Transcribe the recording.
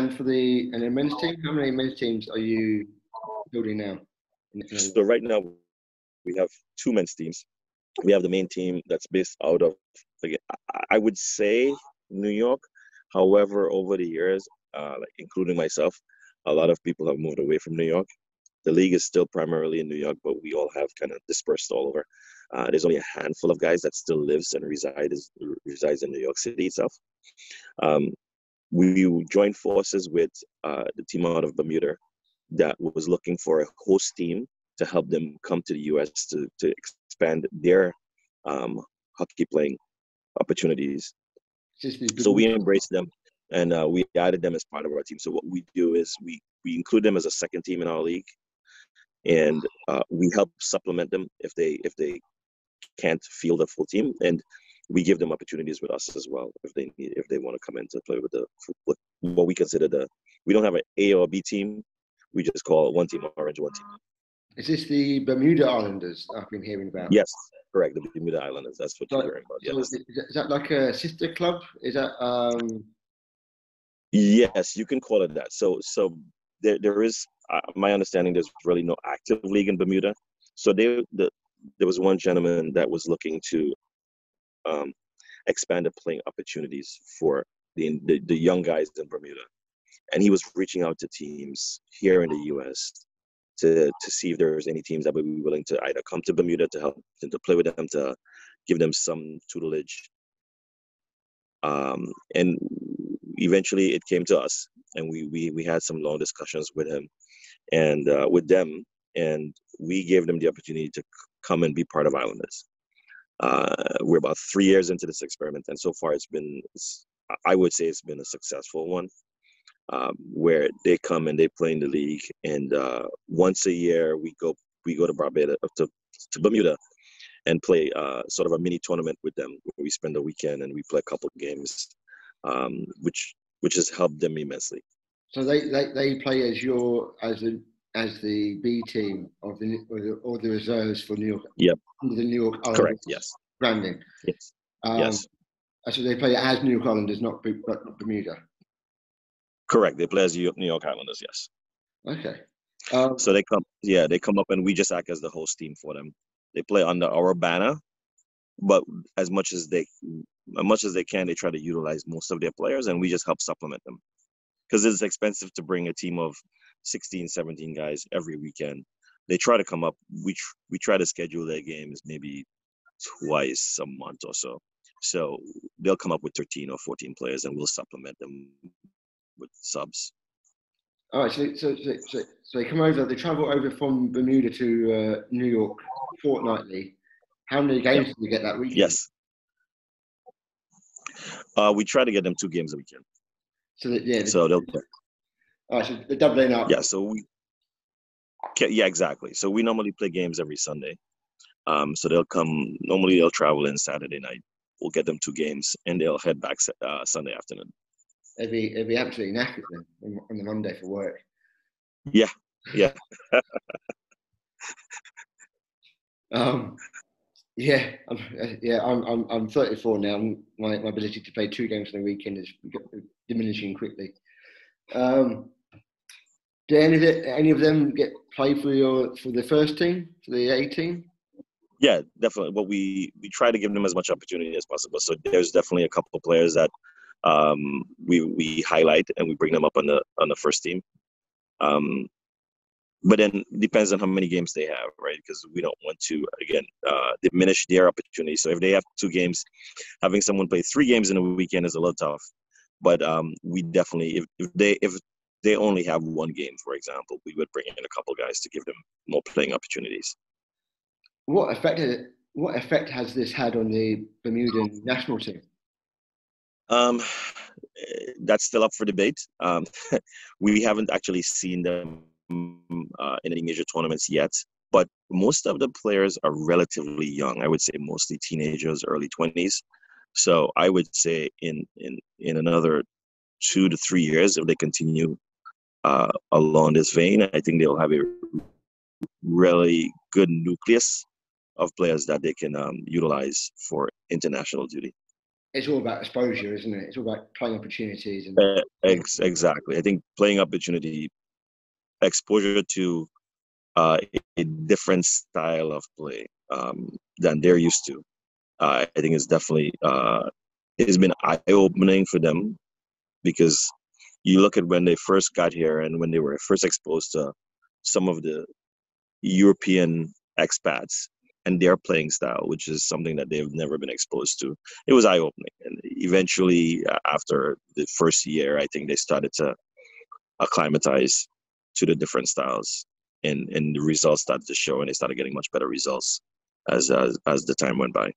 And for the men's team, how many men's teams are you building now? So right now we have two men's teams. We have the main team that's based out of, like, I would say New York. However, over the years, like including myself, a lot of people have moved away from New York. The league is still primarily in New York, but we all have kind of dispersed all over. There's only a handful of guys that still lives and resides in New York City itself. We joined forces with the team out of Bermuda that was looking for a host team to help them come to the U.S. to expand their hockey playing opportunities. So we embraced them, and we added them as part of our team. So what we do is we include them as a second team in our league, and we help supplement them if they can't field a full team, and we give them opportunities with us as well if they want to come in to play with what we consider we don't have an A or B team. We just call one team orange, one team. Is this the Bermuda Islanders I've been hearing about? Yes, correct. The Bermuda Islanders. That's what you're hearing about. Yes. So is that like a sister club? Is that? Yes, you can call it that. So there is, my understanding, there's really no active league in Bermuda. So there was one gentleman that was looking to expand the playing opportunities for the young guys in Bermuda, and he was reaching out to teams here in the U.S. to see if there was any teams that would be willing to either come to Bermuda to help them, to play with them, to give them some tutelage. And eventually it came to us, and we had some long discussions with him and with them, and we gave them the opportunity to come and be part of Islanders. We're about 3 years into this experiment, and so far I would say it's been a successful one. Where they come and they play in the league, and once a year we go to Barbados, to Bermuda, and play sort of a mini tournament with them, where we spend a weekend and we play a couple of games, which has helped them immensely. So they play as the B team or the reserves for New York. Yep. Under the New York Islanders. Correct. Yes. Branding. Yes. Yes. So they play as New York Islanders, not Bermuda. Correct. They play as New York Islanders. Yes. Okay. So they come up, and we just act as the host team for them. They play under our banner, but as much as they can, they try to utilize most of their players, and we just help supplement them, because it's expensive to bring a team of 16, 17 guys every weekend. They try to come up. We try to schedule their games maybe twice a month or so. So they'll come up with 13 or 14 players, and we'll supplement them with subs. All right, so they come over. They travel over from Bermuda to New York fortnightly. How many games do you get that weekend? Yes, we try to get them 2 games a weekend. So they'll. All right, so they're doubling up. Yeah, exactly. So we normally play games every Sunday. So they'll come. Normally they'll travel in Saturday night. We'll get them 2 games, and they'll head back Sunday afternoon. It'd be absolutely knackered then on the Monday for work. Yeah. I'm 34 now. My ability to play 2 games in a weekend is diminishing quickly. Do any of them get played for the first team, for the A team? Yeah, definitely. But we try to give them as much opportunity as possible. So there's definitely a couple of players that we highlight, and we bring them up on the first team. But then it depends on how many games they have, right? Because we don't want to, again, diminish their opportunity. So if they have 2 games, having someone play 3 games in a weekend is a little tough. But we definitely, if they only have 1 game, for example, we would bring in a couple guys to give them more playing opportunities. What effect has this had on the Bermudan national team? That's still up for debate. We haven't actually seen them in any major tournaments yet, but most of the players are relatively young. I would say mostly teenagers, early 20s. So I would say in another 2 to 3 years, if they continue along this vein, I think they'll have a really good nucleus of players that they can utilize for international duty. it's all about exposure, isn't it? It's all about playing opportunities and Exactly. I think playing opportunity, exposure to a different style of play than they're used to. I think it's definitely it's been eye-opening for them, because you look at when they first got here and when they were first exposed to some of the European expats and their playing style, which is something that they've never been exposed to. It was eye-opening. And eventually, after the first year, I think they started to acclimatize to the different styles, and the results started to show, and they started getting much better results as the time went by.